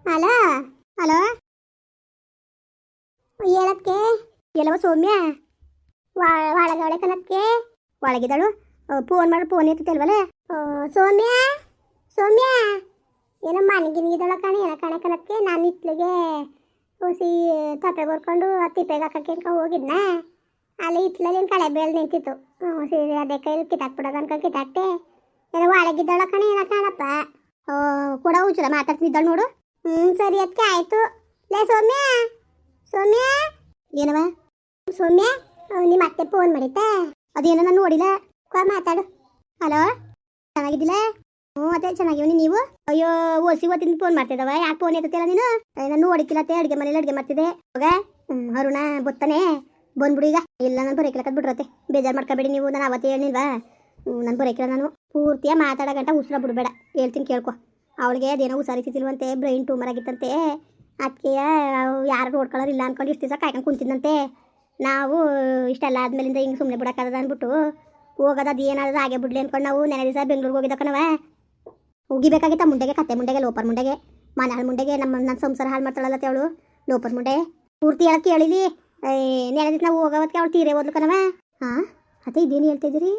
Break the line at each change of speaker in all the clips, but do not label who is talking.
Hello hello ಹೇಳಕ್ಕೆ ಎಲ್ಲವ ಸೌಮ್ಯ ಒಳಗಡೆ ಕನಕ್ಕೆ ಒಳಗಿದಳು. ಫೋನ್ ಮಾಡಿ ಫೋನ್ ಎತ್ತಲ್ವಲ್ಲ. ಸೌಮ್ಯ ಸೌಮ್ಯ ಏನೋ ಮನೆಗಿನಿಗಿದಳ ಕಣೆ ಏನ ಕಣೆ ಕನಕ್ಕೆ. ನಾನು ಇತ್ಲಿಗೆ ಹುಸಿ ತಪ್ಪೆ ಬರ್ಕೊಂಡು ತಿಪ್ಪೆಗೆ ಹಾಕಕ್ಕೆ ಹೋಗಿದ್ನ. ಅಲ್ಲಿ ಇತ್ಲಲ್ಲಿ ಏನು ಕಳೆ ಬೇಲ್ ನಿಂತಿತ್ತು. ಸೀರೆ ಅದೇ ಕೈ ಕಿತ್ತಾಕ್ಬಿಡೋದು ಅನ್ಕೊಂಡು ಕಿತ್ತಾಕ್ತೆ. ಏನೋ ಒಳಗಿದ್ದಳ ಕಣೆ ಏನ ಕಾಣಪ್ಪ. ಕೂಡ ಹುಚ್ಚರ ಮಾತಾಡ್ತಿದ್ದಳು ನೋಡು. ಸರಿ ಅದಕ್ಕೆ ಆಯಿತು. ಲೇ ಸೌಮ್ಯ ಸೌಮ್ಯ ಏನವ ಸೌಮ್ಯ ನಿಮ್ಮ ಅತ್ತೆ ಫೋನ್ ಮಾಡಿದ್ದೆ. ಅದೇನೋ ನಾನು ನೋಡಿಲ್ಲ. ಮಾತಾಡು. ಹಲೋ ಚೆನ್ನಾಗಿದ್ದಿಲ್ಲ? ಅದೇ ಚೆನ್ನಾಗಿವನಿ ನೀವು? ಅಯ್ಯೋ ಓಸಿ ಓದ್ತಿಂದ ಫೋನ್ ಮಾಡ್ತಿದ್ದವ. ಯಾಕೆ ಫೋನ್ ಎತ್ತಲ್ಲ ನೀನು? ನಾನು ನೋಡಿಕ್ಕಿಲ್ಲತ್ತೆ. ಅಡುಗೆ ಮನೇಲಿ ಅಡುಗೆ ಮಾಡ್ತಿದ್ದೆ. ಹೋಗ ಅರುಣ ಬತ್ತಾನೆ ಬಂದ್ಬಿಡು ಈಗ. ಇಲ್ಲ ನಾನು ಬರೋಕಿಲ್ಲಕದ್ ಬಿಡ್ರತ್ತೆ. ಬೇಜಾರು ಮಾಡ್ಕೋಬೇಡಿ ನೀವು. ನಾನು ಅವತ್ತೇ ಹೇಳಿಲ್ವಾ ನಾನು ಬರೋಕಿಲ್ಲ. ನಾನು ಪೂರ್ತಿಯ ಮಾತಾಡೋ ಗಂಟ ಉಸಿರ ಬಿಡಬೇಡ. ಹೇಳ್ತೀನಿ ಕೇಳ್ಕೊ. ಅವಳಿಗೆ ಅದೇನೋ ಹುಷಾರಿತಿಲ್ವಂತೆ. Brain tumour ಆಗಿತ್ತಂತೆ. ಅದಕ್ಕೆ ಯಾರು ನೋಡ್ಕೊಳ್ಳೋರಿಲ್ಲ ಅಂದ್ಕೊಂಡು ಇಷ್ಟು ದಿವಸ ಕಾಯ್ಕೊಂಡು ಕುಂತಿದ್ದಂತೆ. ನಾವು ಇಷ್ಟೆಲ್ಲ ಆದ್ಮೇಲಿಂದ ಹಿಂಗೆ ಸುಮ್ಮನೆ ಬಿಡೋಕ್ಕಾಗದ ಅಂದ್ಬಿಟ್ಟು ಹೋಗೋದು. ಅದು ಏನಾದ್ರು ಹಾಗೆ ಬಿಡ್ಲಿ ಅಂದ್ಕೊಂಡು ನಾವು ನೆನೆ ದಿವಸ ಬೆಂಗ್ಳೂರಿಗೆ ಹೋಗಿದ್ದಕ್ಕನವ. ಹೋಗಿಬೇಕಾಗಿತ್ತ ಮುಂಡೆಗೆ, ಕತ್ತೆ ಮುಂಡೆಗೆ, ಲೋಪರ್ ಮುಂಡೆಗೆ, ಮನೆ ಹಾಳು ಮುಂಡೆಗೆ. ನನ್ನ ಸಂಸಾರ ಹಾಳು ಮಾಡ್ತಾಳಲ್ಲತ್ತೆ ಅವಳು ಲೋಪರ್ ಮುಂಡೆ. ಪೂರ್ತಿ ಹೇಳಕ್ಕೆ ಕೇಳಿಲಿ. ನೆನೆ ದಿವಸ ನಾವು ಹೋಗೋವತ್ತಿಗೆ ಅವಳು ತೀರೇ ಹೋದ್ಲು ಕಣವ. ಹಾಂ ಅದೇ ಇದೇನು ಹೇಳ್ತಿದ್ದೀರಿ?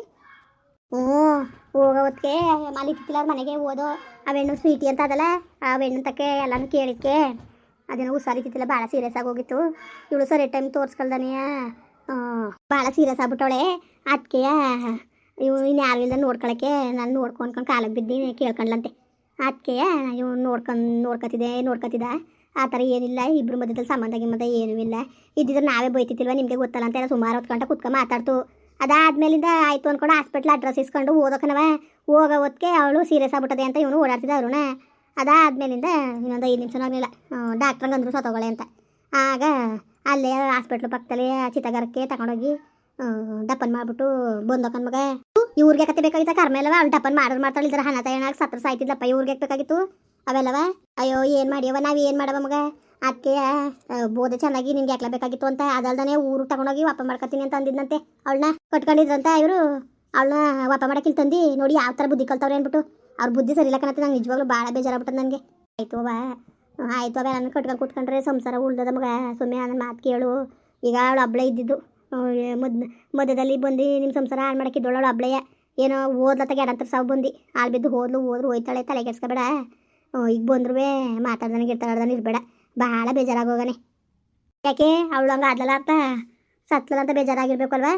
ಹೋಗೋವತ್ತಿಗೆ ಮಾಲಿತ್ತಿಲ್ಲ ಮನೆಗೆ ಓದೋ ಅವೆಣ್ಣು ಸ್ವೀಟಿ ಅಂತ ಅದಲ್ಲ. ಆ ಬೆಣ್ಣು ತಕ್ಕೆ ಎಲ್ಲನೂ ಕೇಳಿಕ್ಕೆ ಅದೇನೋ ಹುಷಾರಿತಿಲ್ಲ. ಭಾಳ ಸೀರಿಯಸ್ ಆಗೋಗಿತ್ತು. ಇವಳು ಸರಿ ಟೈಮ್ ತೋರಿಸ್ಕೊಳ್ದಾನೆಯ ಭಾಳ ಸೀರಿಯಸ್ ಆಗ್ಬಿಟ್ಟವಳೆ. ಅದಕ್ಕೆ ಇವು ಇನ್ಯಾರು ಇಲ್ಲ ನೋಡ್ಕೊಳಕ್ಕೆ. ನಾನು ನೋಡ್ಕೊಂಡು ಕಾಲಕ್ಕೆ ಬಿದ್ದು ಕೇಳ್ಕೊಂಡ್ಲಂತೆ. ಅದಕ್ಕೆ ಇವು ನೋಡ್ಕೊತಿದ್ದ. ಆ ಥರ ಏನಿಲ್ಲ. ಇಬ್ಬರು ಮಧ್ಯದಲ್ಲಿ ಸಂಬಂಧ ಗಿಂಬಂಧ ಏನೂ ಇಲ್ಲ. ಇದ್ದಿದ್ರೆ ನಾವೇ ಬೈತಿತ್ತಿಲ್ವ ನಿಮಗೆ ಗೊತ್ತಲ್ಲ ಅಂತ ಎಲ್ಲ ಸುಮಾರು ಹೊತ್ತು ಗಂಟೆ ಕುತ್ಕೊಂಡು ಮಾತಾಡ್ತು. ಅದಾದ್ಮೇಲಿಂದ ಆಯಿತು ಅಂದ್ಕೊಂಡು ಹಾಸ್ಪಿಟ್ಲ್ ಅಡ್ರೆಸ್ ಇಸ್ಕೊಂಡು ಓದೋಕನವ. ಹೋಗೋ ಹೊತ್ತಿಗೆ ಅವಳು ಸೀರಿಯಸ್ ಆಗ್ಬಿಟ್ಟದೆ ಅಂತ ಇವನು ಓಡಾಡ್ತಿದ್ದ ಅರುಣ. ಅದಾದ್ಮೇಲಿಂದ ಇನ್ನೊಂದು 5 ನಿಮಿಷ ಆಗಲಿಲ್ಲ ಡಾಕ್ಟ್ರಂಗೆ ಅಂದರು ಸತ್ತೋಗಳೆ ಅಂತ. ಆಗ ಅಲ್ಲೇ ಹಾಸ್ಪಿಟ್ಲ್ ಪಕ್ಕದಲ್ಲಿ ಚಿತ್ತಗಾರಕ್ಕೆ ತಗೊಂಡೋಗಿ ಡಪ್ಪನ್ ಮಾಡಿಬಿಟ್ಟು ಬಂದೋಕನ್ ಮಗ. ಇವ್ರಿಗೆ ಕತೆ ಬೇಕಾಗಿತ್ತ ಕರ್ಮ ಅಲ್ಲವ. ಅವ್ಳು ಡಪ್ಪನ್ ಮಾಡ್ತಾಳೆ. ಇದ್ರ ಹಣ ತಗೊಳಾಗ ಸತ್ರ ಸಾಯ್ತಿದ್ದಪ್ಪ. ಇವ್ರಿಗೆ ಬೇಕಾಗಿತ್ತು ಅವೆಲ್ಲವ. ಅಯ್ಯೋ ಏನು ಮಾಡಿಯವ ನಾವು ಏನು ಮಾಡವ ಮಗ. ಅದಕ್ಕೆ ಬೋದೆ ಚೆನ್ನಾಗಿ ನಿನ್ಗೆ ಯಾಕೆ ಬೇಕಾಗಿತ್ತು ಅಂತ. ಅದಲ್ದಾನೆ ಊರು ತಗೊಂಡೋಗಿ ವಾಪ ಮಾಡ್ಕೊತೀನಿ ಅಂತ ಅಂದಿದ್ದಂತೆ. ಅವಳನ್ನ ಕಟ್ಕೊಂಡಿದ್ರಂತ ಇವರು. ಅವಳನ್ನ ವಾಪ ಮಾಡೋಕ್ಕಿಲ್ ತಂದು ನೋಡಿ ಯಾವ ಥರ ಬುದ್ಧಿ ಕಲ್ತವ್ರೆ ಅಂದ್ಬಿಟ್ಟು. ಅವ್ರ ಬುದ್ಧಿ ಸರಿ ಇಲ್ಲ ಕಣತ್ತೆ. ನಂಗೆ ನಿಜವಾಗ್ಲೂ ಭಾಳ ಬೇಜಾರಾಗ್ಬಿಟ್ಟದ ನನಗೆ. ಆಯಿತು ಅವ ನಾನು ಕಟ್ಕೊಂಡು ಕೂತ್ಕೊಂಡ್ರೆ ಸಂಸಾರ ಉಳ್ದದ ಮಗ. ಸುಮ್ಮನೆ ನನ್ನ ಮಾತು ಕೇಳು. ಈಗ ಅವಳು ಹಬ್ಬಳ ಇದ್ದಿದ್ದು ಮಧ್ಯದಲ್ಲಿ ಬಂದು ನಿಮ್ಮ ಸಂಸಾರ ಹಾಳು ಮಾಡೋಕ್ಕಿದ್ದಳು. ಅವಳು ಹಬ್ಬಳೆಯ ಏನೋ ಓದ್ಲತ್ತಾಗ ಎಡಂತರ ಸಾವು ಬಂದು ಹಾಳು ಬಿದ್ದು ಹೋದ್ಲು ಹೋಯ್ತಾಳೆ. ತಲೆ ಕೆಡ್ಸ್ಕೊಬೇಡ. ಈಗ ಬಂದ್ರೂ ಮಾತಾಡ್ದಾನೆ ಇರ್ತಾಳ್ದಾನೆ ಇರಬೇಡ. ಭಾಳ ಬೇಜಾರಾಗೋಗನೆ. ಯಾಕೆ ಅವಳು ಹಂಗೆ ಆದ್ಲಲ್ಲ ಅಂತ ಸತ್ಲಲ್ಲ ಅಂತ ಬೇಜಾರಾಗಿರ್ಬೇಕಲ್ವ.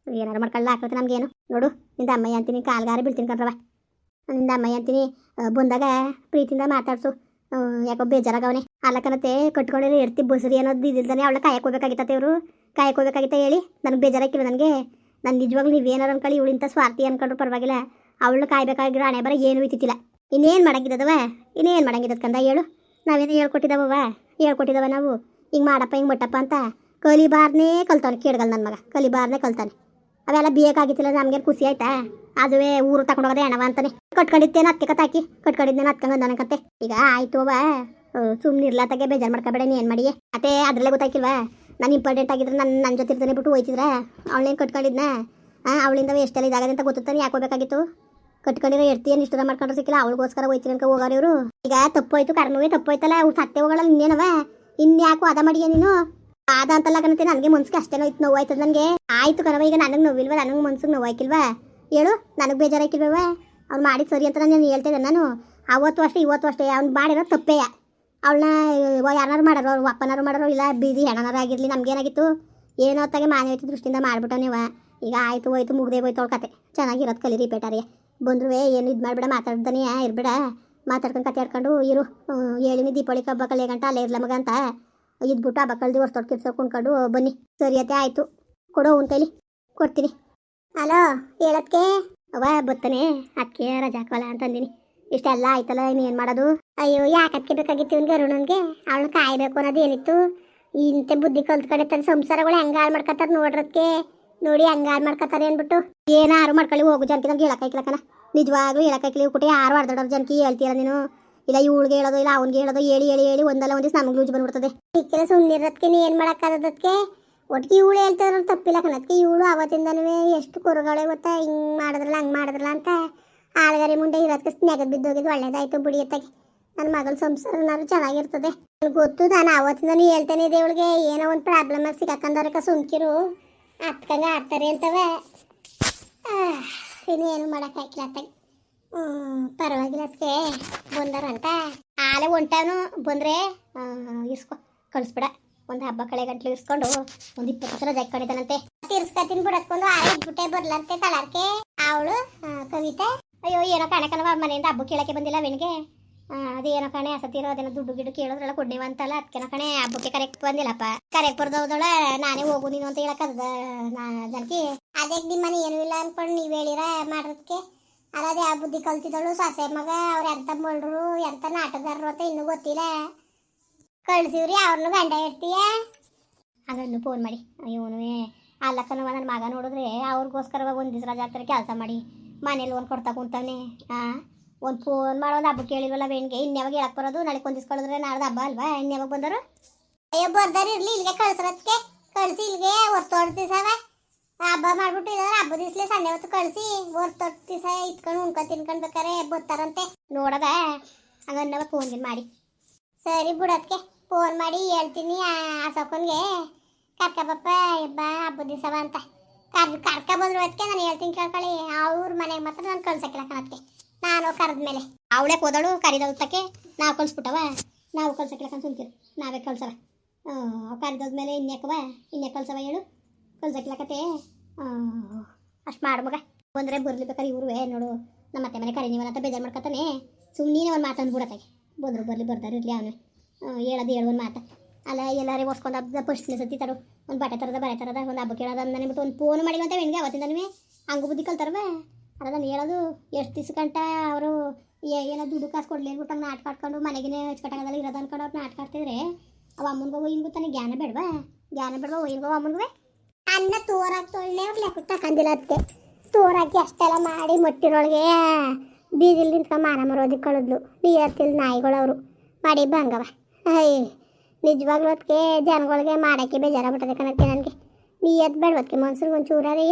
ಏನಾರು ಮಾಡ್ಕೊಳ್ಳ ಹಾಕತ್ತೆ ನಮಗೇನು. ನೋಡು ನಿಂದ ಅಮ್ಮಯ್ಯ ಅಂತೀನಿ ಕಾಲ್ಗಾರ ಬೀಳ್ತೀನಿ ಕಣ್ರವ. ನಿಂದ ಅಮ್ಮಯ್ಯ ಅಂತೀನಿ ಬಂದಾಗ ಪ್ರೀತಿಯಿಂದ ಮಾತಾಡ್ಸು. ಯಾಕೋ ಬೇಜಾರಾಗವನೆ. ಅಲ್ಲಕನತ್ತೆ ಕಟ್ಕೊಂಡಿರೋ ಎಡ್ತಿ ಬಸ್ರಿ ಅನ್ನೋದು ಇದಿಲ್ದಾನೆ ಅವಳ ಕಾಯಕೋಬೇಕಾಗಿತ್ತ. ಇವರು ಕಾಯಕೋಬೇಕಾಗಿತ್ತ ಹೇಳಿ. ನನಗೆ ಬೇಜಾರಾಕಿಲ್ಲ. ನನಗೆ ನಾನು ನಿಜವಾಗ್ಲೂ ನೀವೇನಾರು ಅನ್ಕೊಳ್ಳಿ ಇವಳಿಂತ ಸ್ವಾರ್ಥಿ ಅನ್ಕೊಂಡ್ರು ಪರವಾಗಿಲ್ಲ. ಅವಳು ಕಾಯ್ಬೇಕಾಗಿರೋ ಹಣೆ ಬರ ಏನು ಇತ್ತಿತ್ತಿಲ್ಲ. ಇನ್ನೇನು ಮಾಡಂಗಿದ್ದದವ ಇನ್ನೇನು ಮಾಡಂಗಿದ್ದದ ಕಂದ ಹೇಳು. ನಾವೇನು ಹೇಳ್ಕೊಟ್ಟಿದ್ದವ ನಾವು ಹಿಂಗೆ ಮಾಡಪ್ಪ ಹಿಂಗೆ ಮಟ್ಟಪ್ಪ ಅಂತ. ಕಲಿಬಾರ್ನೇ ಕಲ್ತಾನೆ ಕೇಳ್ಗಲ್ ನನ್ನ ಮಗ. ಕಲಿಬಾರ್ನೇ ಕಲ್ತಾನೆ. ಅವೆಲ್ಲ ಬೇಕಾಗಿತ್ತಿಲ್ಲ. ನಮ್ಗೇನು ಖುಷಿ ಆಯ್ತಾ? ಅದುವೇ ಊರು ತಗೊಂಡೋಗದೆ ಹೆಣವ ಅಂತಾನೆ. ಕಟ್ಕೊಂಡಿದ್ದೇನೆ ಅತ್ತೆ ಕತ್ತಾಕಿ ಕಟ್ಕೊಂಡಿದ್ದೇನೆ ಹತ್ಕೊಂಡ್ ಕತ್ತೆ. ಈಗ ಆಯ್ತು ಸುಮ್ಮನೆ ಇರ್ಲಾತಾಗೆ ಬೇಜಾರು ಮಾಡ್ಕೊಬೇಡ. ಏನು ಮಾಡಿ ಅತ್ತೆ ಅದ್ರಲ್ಲೇ ಗೊತ್ತಾಯ್ಕಿಲ್ವಾ. ನಾನು ಇಂಪಾರ್ಟೆಂಟ್ ಆಗಿದ್ರೆ ನನ್ನ ಜೊತೆ ಇರ್ತಾನೆ ಬಿಟ್ಟು ಹೋಯ್ತಿದ್ರ. ಅವಳೇನು ಕಟ್ಕೊಂಡಿದ್ನ ಅವಳಿಂದ ಎಷ್ಟೆಲ್ಲ ಇದಾಗದೆ ಅಂತ ಗೊತ್ತಾನೆ. ಯಾಕೋಬೇಕಾಗಿತ್ತು ಕಟ್ಕೊಂಡಿರೋ ಎಡ್ತಿಯನ್ನು ಇಷ್ಟದ ಮಾಡ್ಕೊಂಡ್ರೆ ಸಿಕ್ಕಿಲ್ಲ. ಅವಳಿಗೋಸ್ಕರ ಹೋಯ್ತೀನಿ ಅನ್ಕ ಹೋಗೋರು ಇವರು. ಈಗ ತಪ್ಪೋಯ್ತು ಕರ್ಮವೇ ತಪ್ಪೋಯ್ತಲ್ಲ. ಅವ್ರು ಸತ್ತೆ ಹೋಗೋಲ್ಲ ಇನ್ನೇನವ. ಇನ್ಯಾಕೋ ಅದ ಮಾಡಿಯ ನೀನು ಆದ ಅಂತಲ್ಲ ಕಣತೆ. ನನಗೆ ಮನ್ಸಿಗೆ ಅಷ್ಟೇನೋ ಇತ್ತು ನೋವು ಆಯ್ತದ ನನಗೆ. ಆಯ್ತು ಕಣವ. ಈಗ ನನಗೆ ನೋವಿಲ್ವ? ನನಗೆ ಮನ್ಸಿಗೆ ನೋವು ಆಯ್ಕಿಲ್ವಾ ಹೇಳು? ನನಗೆ ಬೇಜಾರಾಕಿಲ್ವ? ಅವ್ನು ಮಾಡಿದ್ದು ಸರಿ ಅಂತ ನಾನು ಹೇಳ್ತಿದ್ದೆ. ನಾನು ಅವತ್ತು ಅಷ್ಟೇ ಇವತ್ತು ಅಷ್ಟೇ ಅವ್ನು ಮಾಡಿರೋ ತಪ್ಪೇಯ. ಅವಳನ್ನ ಯಾರು ಮಾಡೋರು ಅವ್ರು ಅಪ್ಪನಾರು ಮಾಡೋರು ಇಲ್ಲ ಬೀದಿ ಹೆಣನಾರು ಆಗಿರಲಿ ನಮಗೇನಾಗಿತ್ತು. ಏನೋ ಹೊತ್ತಾಗೆ ಮಾನವೀಯತೆ ದೃಷ್ಟಿಯಿಂದ ಮಾಡ್ಬಿಟ್ಟು ನೀವು. ಈಗ ಆಯಿತು ಹೋಯ್ತು ಮುಗ್ದೇ ಹೋಯ್ತು ಅವ್ಳ ಕತೆ. ಚೆನ್ನಾಗಿರೋದು ಕಲಿ ರಿಪೇಟಾರಿ ಬಂದ್ರು ಏನು ಇದು ಮಾಡಿಬಿಡ. ಮಾತಾಡ್ದಾನೆ ಇರಬೇಡ. ಮಾತಾಡ್ಕೊಂಡು ಕತೆ ಆಡ್ಕೊಂಡು ಇರು. ಹೇಳಿನಿ ದೀಪಾವಳಿ ಹಬ್ಬ ಕಲಿಯ ಗಂಟ ಅಲ್ಲೇ ಇರ್ಲ ಮಗ ಅಂತ ಇದ್ಬಿಟ್ಟು ಹಬ್ಬ ಕಳ್ದು ವರ್ಷ ತೊಟ್ಟು ಕಿರ್ಸೋ ಕುಣ್ಕೊಂಡು ಬನ್ನಿ. ಸರಿಯತ್ತೆ ಆಯಿತು ಕೊಡು ಅವ್ನ ಕೈಲಿ ಕೊಡ್ತೀನಿ. ಹಲೋ ಹೇಳತ್ಕೆ ಬತ್ತಾನೆ. ಅದಕ್ಕೆ ರಜಾ ಹಾಕೋಲ್ಲ ಅಂತಂದಿನಿ. ಇಷ್ಟೆಲ್ಲ ಆಯ್ತಲ್ಲ ಇನ್ನೇನು ಮಾಡೋದು. ಅಯ್ಯೋ ಯಾಕೆ ಬೇಕಾಗಿತ್ತು ಇವನ್ಗೆ ಅರುಣನ್ಗೆ. ಅವಳನ್ನ ಕಾಯಬೇಕು ಅನ್ನೋದು ಏನಿತ್ತು. ಇಂಥ ಬುದ್ಧಿ ಕಲ್ತ್ಕೊಂಡೆ ಸಂಸಾರಗಳು ಹೆಂಗೆ ಹಾಳು ಮಾಡ್ಕೊತಾರೆ ನೋಡ್ರದಕ್ಕೆ. ನೋಡಿ ಹೆಂಗೆ ಹಾಳು ಮಾಡ್ಕೊತಾರೆ ಅಂದ್ಬಿಟ್ಟು ಏನಾರು ಮಾಡ್ಕೊಳ್ಳಿ ಹೋಗು ಜನಕಿ. ನಮ್ಗೆ ಹೇಳಕ್ಕಾಯ್ಕಿಲ್ಲಕನ. ನಿಜವಾಗ್ಲೂ ಹೇಳಕ್ಕಾಯ್ಕಿಲ್ಲ. ಕೊಟ್ಟೆ ಯಾರು ಹೊಡೆದಾಡೋರು ಜನಕಿ ಹೇಳ್ತೀರ ನೀನು. ಇಲ್ಲ ಇವಳಿಗೆ ಹೇಳೋದು ಇಲ್ಲ ಅವ್ನಿಗೆ ಹೇಳೋದು. ಹೇಳಿ ಒಂದಲ್ಲ ಒಂದು ದಿವಸ ನಮ್ಗೆ ಲೂಜ್ ಬಂದ್ಬಿಡ್ತದೆ. ಸಿಕ್ಕಿಲ್ಲ ಸುಮ್ಮನಿರೋದಕ್ಕೆ ನೀ ಏನು ಮಾಡೋಕ್ಕಾಗೋದಕ್ಕೆ. ಒಟ್ಟಿಗೆ ಇವಳು ಹೇಳ್ತಾರ ತಪ್ಪಿಲ್ಲ ಕಣದಕ್ಕೆ. ಇವಳು ಅವತ್ತಿಂದನೂ ಎಷ್ಟು ಕುರುಗಳೇ ಗೊತ್ತಾ. ಹಿಂಗೆ ಮಾಡಿದ್ರಲ್ಲ ಹಂಗೆ ಮಾಡಿದ್ರಲ್ಲ ಅಂತ ಆಳ್ಗಾರಿ ಮುಂದೆ ಇರೋದಕ್ಕೆ ನೆಗದ್ ಬಿದ್ದೋಗಿದ್ದು ಒಳ್ಳೇದಾಯ್ತು ಬಿಡಿ ಎತ್ತಾಗಿ. ನನ್ನ ಮಗಳ ಸಂಸಾರನಾದ್ರು ಚೆನ್ನಾಗಿರ್ತದೆ. ನನಗೆ ಗೊತ್ತು, ನಾನು ಆವತ್ತಿಂದ ಹೇಳ್ತೇನೆ ಇದೆ ಇವಳಿಗೆ, ಏನೋ ಒಂದು ಪ್ರಾಬ್ಲಮ್ ಸಿಗಾಕಂದವ್ರಕ್ಕ ಸುಮ್ಕಿರು ಹತ್ಕಂಗೆ ಆಡ್ತಾರೆ ಅಂತವೆ. ಇನ್ನೇನು ಮಾಡೋಕ್ಕಾಗಿಲ್ಲ ಅತ್ತಾಗ. ಪರವಾಗಿಲ್ಲ ಅದಕ್ಕೆ ಬಂದಾರಂತ ಆಲೆ ಹೊಂಟವನು ಬಂದರೆ ಇಸ್ಕೊ ಕಳಿಸ್ಬಿಡ. ಒಂದು ಹಬ್ಬ ಕಳೆ ಗಂಟ್ಲು ಇಸ್ಕೊಂಡು ಒಂದು 20 ಸಲ ಜಕ್ಕೊಂಡಿದ್ದಾನಂತೆ. ತಿರ್ಸ್ಕತೀನಿ ಬಿಡತ್ಕೊಂಡು ಆಲೆ ಇಟ್ಬಿಟ್ಟೆ ಬರ್ಲಂತೆ ತಳಾರ್ಕೆ ಅವಳು ಕವಿತೆ. ಅಯ್ಯೋ ಏನೋ ಕಾಣಕನವ ಅವ್ರ ಮನೆಯಿಂದ ಹಬ್ಬ ಕೇಳಕ್ಕೆ ಬಂದಿಲ್ಲ ವೆಣ್ಗೆ. ಅದೇನೋ ಕಣೆ ಹಸತಿರೋ ಅದೇನೋ ದುಡ್ಡು ಗಿಡ್ಡು ಕೇಳೋದ್ರೆಲ್ಲ ಕೊಡ್ನೇವಂತಲ್ಲ, ಅದಕ್ಕೇನೋ ಕಣೆ ಹಬ್ಬಕ್ಕೆ ಕರೆಕ್ಟ್ ಬಂದಿಲ್ಲಪ್ಪ. ಕರೆಕ್ಟ್ ಬರ್ದವದೊಳ ನಾನೇ ಹೋಗು ನೀನು ಅಂತ ಹೇಳಕ್ಕದ ಜನಕ್ಕೆ. ಅದಕ್ಕೆ ನಿಮ್ಮ ಮನೆ ಏನೂ ಇಲ್ಲ ಅನ್ಕೊಂಡು ನೀವು ಹೇಳಿರ ಮಾಡೋದಕ್ಕೆ. ಅಲ್ಲದೆ ಆ ಬುದ್ಧಿ ಕಲ್ತಿದ್ದಳು ಸೊಸೆ ಮಗ. ಅವ್ರು ಎಂತ ಮಳ್ರು ಎಂತ ನಾಟಕಗಾರರು ಅಂತ ಇನ್ನೂ ಗೊತ್ತಿಲ್ಲ. ಕಳ್ಸಿವ್ರಿ ಅವ್ರನ್ನೂ ಗಂಡ ಇರ್ತೀಯ ಹಾಗನ್ನು ಫೋನ್ ಮಾಡಿ. ಇವನು ಅಲ್ಲಕ್ಕನವ ನನ್ನ ಮಗ ನೋಡಿದ್ರೆ ಅವ್ರಿಗೋಸ್ಕರ ಒಂದು ದಿವಸ ರಜೆ ಆಗ್ತಾರೆ ಕೆಲಸ ಮಾಡಿ ಮನೇಲಿ ಒಂದು ಕೊಡ್ತಾ ಕುಂತಾನೆ. ಒಂದು ಫೋನ್ ಮಾಡೋ ಒಂದು ಹಬ್ಬ ಕೇಳಿಲ್ವಲ್ಲ ವೇಣ್ಗೆ. ಇನ್ಯಾವಾಗ ಹೇಳಕ್ಕೆ ಬರೋದು? ನಾಳೆ ಕೊಂದಿಸ್ಕೊಳ್ಳೋದ್ರೆ ನಾಡ್ದು ಹಬ್ಬ ಅಲ್ವಾ? ಇನ್ಯಾವಾಗ ಬಂದರು? ಅಯ್ಯೋ ಬರ್ದಾರ ಇರಲಿ ಇಲ್ಲಿಗೆ ಕಳ್ಸೋದಕ್ಕೆ ಕಳಿಸಿ ಇಲ್ಲಿಗೆ ಹೊರ್ತೋಡ್ ದಿವಸವ ಹಬ್ಬ ಮಾಡ್ಬಿಟ್ಟು ಇದಾದ್ರೆ ಹಬ್ಬ ದಿವ್ಸಲೇ ಸಂಡೆ ಹೊತ್ತು ಕಳಿಸಿ ಹೊರ್ತೊಟ್ಟು ದಿವಸ ಇಟ್ಕೊಂಡು ಉಣ್ಕೊಂಡು ತಿನ್ಕೊಂಡ್ಬೇಕಾರೆ ಬರ್ತಾರಂತೆ ನೋಡದ. ಹಂಗನ್ನವ ಫೋನ್ಗೆ ಮಾಡಿ. ಸರಿ ಬಿಡೋದಕ್ಕೆ ಫೋನ್ ಮಾಡಿ ಹೇಳ್ತೀನಿ ಆ ಸೊಕ್ಕನ್ಗೆ ಕರ್ಕಬಪ್ಪ ಬಾ ಹಬ್ಬ ದಿವಸವ ಅಂತ. ಕರ್ಕ ಬಂದ್ರು ಅದಕ್ಕೆ ನಾನು ಹೇಳ್ತೀನಿ ಕೇಳ್ಕೊಳ್ಳಿ. ಅವ್ರ ಮನೆಗೆ ಮಾತ್ರ ನಾನು ಕಳ್ಸಕ್ಕಿಲ್ಲ ಕಣಕ್ಕೆ. ನಾನು ಕರೆದ್ಮೇಲೆ ಅವಳೇ ಹೋದಳು ಕರಿದವತ್ತಕ್ಕೆ ನಾವು ಕಳಿಸ್ಬಿಟ್ಟವ. ನಾವು ಕಳ್ಸಕ್ಕಿಲ್ಲ ಸುಮ್ಕಿರು, ನಾವೇ ಕಳ್ಸವ. ಕರಿದೋದ್ಮೇಲೆ ಇನ್ನೇ ಕಳ್ಸವ ಹೇಳು? ಕಳ್ಸಕ್ಕಿಲ್ಲಕತ್ತೆ ಅಷ್ಟು ಮಾಡ್ಮಗ. ಬಂದರೆ ಬರ್ಲಿ ಬೇಕಾದ್ರೆ ಇವ್ರುವೆ ನೋಡು ನಮ್ಮ ಮತ್ತೆ ಮನೆ ಕರಿ ನೀವಲ್ಲ ಅಂತ ಬೇಜಾರು ಮಾಡ್ಕೊತಾನೆ. ಸುಮ್ಮನೆ ಒಂದು ಮಾತಂದು ಬಿಡತ್ತಾಗೆ. ಬಂದರು ಬರ್ಲಿ ಬರ್ತಾರೆ ಇರಲಿ ಅವನು ಹೇಳೋದು ಒಂದು ಮಾತು ಅಲ್ಲ. ಎಲ್ಲಾರೇ ಓಡಿಸ್ಕೊಂಡು ಹಬ್ಬ ಫಸ್ಟ್ನೇ ಸತಿ ತರು ಒಂದು ಬಟ್ಟೆ ತರದ ಬರೆ ತರದ ಒಂದು ಹಬ್ಬ ಕೇಳೋದು ಅಂದನೆ ಬಿಟ್ಟು ಒಂದು ಫೋನ್ ಮಾಡಿವಂತ ಹೆಣ್ಗೆ ಅವತ್ತಿಂದನೂ ಹಂಗು ಬುದ್ಧಿ ಕಲ್ತಾರವ. ಅದ ನಾನು ಹೇಳೋದು ಎಷ್ಟು ದಿವ್ಸ ಗಂಟ ಅವರು ಏನೋ ದುಡ್ಡು ಕಾಸು ಕೊಡಲಿ ಅಂದ್ಬಿಟ್ಟು ಹಂಗೆ ನಾಟಕ ಆಡ್ಕೊಂಡು ಮನೆಗೇ ಹಚ್ಕಟ್ಟಾಗಲ್ಲ ಇರೋದು ಅನ್ಕೊಂಡು ಅವ್ರು ನಾಟಕ ಆಡ್ತಿದ್ರೆ ಅವ ಅಮ್ಮನಿಗೋ ಹಿಂಗೂ ತಾನೆ ಜ್ಞಾನ ಬೇಡವಾ? ಹಿಂಗೋ ಅಮ್ಮನಿಗೂ ಅನ್ನ ತೋರಾಕಿ ತೊಳ್ಳೆ ಅವ್ರು ಲೆಕ್ಕ ತಗೊಂಡಿಲ್ಲ. ಅದಕ್ಕೆ ತೋರಾಕಿ ಅಷ್ಟೆಲ್ಲ ಮಾಡಿ ಮಟ್ಟಿರೊಳಗೆ ಬೀದಿಲ್ ನಿಂತ್ಕೊಂಡು ಮಾನ ಮರೋದಕ್ಕೆ ಕಳೆದ್ಲು. ನೀರ್ತಿಲ್ ನಾಯಿಗಳು ಅವರು ಮಾಡಿ ಬಂಗವ. ನಿಜವಾಗ್ಲೂ ಅದಕ್ಕೆ ಜನಗಳಿಗೆ ಮಾಡೋಕ್ಕೆ ಬೇಜಾರಾಗ್ಬಿಟ್ಟದೆ ಕಣಕ್ಕೆ. ನನಗೆ ನೀಯತ್ ಬೇಡವದಕ್ಕೆ ಮನ್ಸಿಗೆ ಒಂದು ಚೂರೇ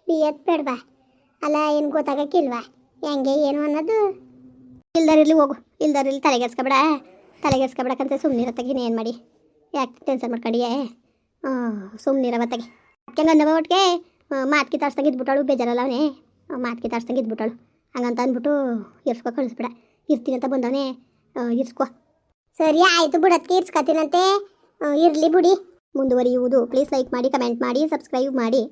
ನೀಯತ್ ಬೇಡವಾ? ಅಲ್ಲ ಏನು ಗೊತ್ತಾಗಕ್ಕಿಲ್ವಾ ಹೆಂಗೆ ಏನು ಅನ್ನೋದು? ಇಲ್ದಾರಿರ್ಲಿ ಹೋಗು, ಇಲ್ದಾರಿರ್ಲಿ ತಲೆಗೆಡ್ಸ್ಕೊಬೇಡಕ್ಕಂತ ಸುಮ್ಮನಿರತ್ತಾಗಿ ಏನು ಮಾಡಿ ಯಾಕೆ ಟೆನ್ಷನ್ ಮಾಡ್ಕೊಂಡಿಯೇ? ಸುಮ್ಮನಿರವತ್ತಾಗಿ ಅದಕ್ಕೆ ಗಂಡವ ಒಟ್ಟಿಗೆ ಮಾತ್ಕಿ ತಾಡ್ಸ್ದಂಗೆ ಇದ್ಬಿಟ್ಟಾಳು. ಬೇಜಾರಲ್ಲ ಅವನೇ ಮಾತ್ಕಿ ತಾಡ್ಸ್ದಂಗೆ ಇದ್ಬಿಟ್ಟಾಳು. ಹಂಗಂತ ಅಂದ್ಬಿಟ್ಟು ಇರ್ಸ್ಕೊ ಕಳಿಸ್ಬಿಡ. ಇರ್ತೀನಿ ಅಂತ ಬಂದವನೇ ಇರ್ಸ್ಕೊ. ಸರಿ ಆಯಿತು ಬಿಡೋದಕ್ಕೆ ಇರ್ಸ್ಕೊತೀನಂತೆ. ಇರಲಿ ಬಿಡಿ. ಮುಂದುವರಿಯುವುದು. ಪ್ಲೀಸ್ ಲೈಕ್ ಮಾಡಿ, ಕಮೆಂಟ್ ಮಾಡಿ, ಸಬ್ಸ್ಕ್ರೈಬ್ ಮಾಡಿ.